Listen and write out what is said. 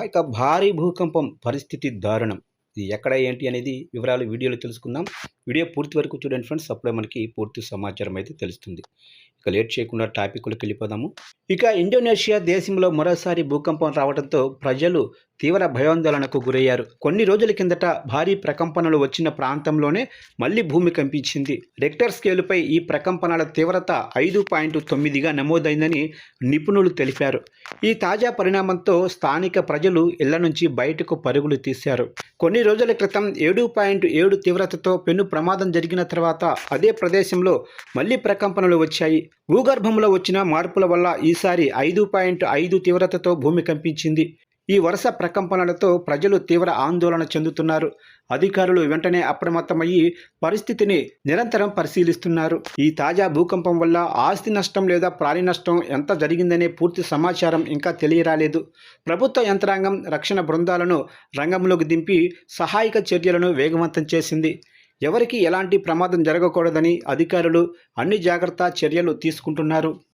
ఇక భారీ భూకంపం పరిస్థితి దారుణం. ఇది ఎక్కడ ఏంటి అనేది వివరాలు వీడియోలో తెలుసుకుందాం. వీడియో పూర్తి వరకు చూడండి ఫ్రెండ్స్. అప్పుడే మనకి పూర్తి సమాచారం అయితే తెలుస్తుంది. ఇక లేట్ చేయకుండా టాపిక్‌లోకి వెళ్ళిపోదాము. ఇక ఇండోనేషియా దేశంలో మరోసారి భూకంపం రావడంతో ప్రజలు తీవ్ర భయాందోళనకు గురయ్యారు. కొన్ని రోజుల కిందట భారీ ప్రకంపనలు వచ్చిన ప్రాంతంలోనే మళ్లీ భూమి కంపించింది. రిక్టర్ స్కేలుపై ఈ ప్రకంపనల తీవ్రత 5.9గా నమోదైందని నిపుణులు తెలిపారు. ఈ తాజా పరిణామంతో స్థానిక ప్రజలు ఇళ్ల నుంచి బయటకు పరుగులు తీశారు. కొన్ని రోజుల క్రితం 7.7 తీవ్రతతో పెను ప్రమాదం జరిగిన తర్వాత అదే ప్రదేశంలో మళ్లీ ప్రకంపనలు వచ్చాయి. భూగర్భంలో వచ్చిన మార్పుల వల్ల ఈసారి 5.5 తీవ్రతతో భూమి కంపించింది. ఈ వరుస ప్రకంపనలతో ప్రజలు తీవ్ర ఆందోళన చెందుతున్నారు. అధికారులు వెంటనే అప్రమత్తమయ్యి పరిస్థితిని నిరంతరం పరిశీలిస్తున్నారు. ఈ తాజా భూకంపం వల్ల ఆస్తి నష్టం లేదా ప్రాణి నష్టం ఎంత జరిగిందనే పూర్తి సమాచారం ఇంకా తెలియరాలేదు. ప్రభుత్వ యంత్రాంగం రక్షణ బృందాలను రంగంలోకి దింపి సహాయక చర్యలను వేగవంతం చేసింది. ఎవరికీ ఎలాంటి ప్రమాదం జరగకూడదని అధికారులు అన్ని జాగ్రత్త చర్యలు తీసుకుంటున్నారు.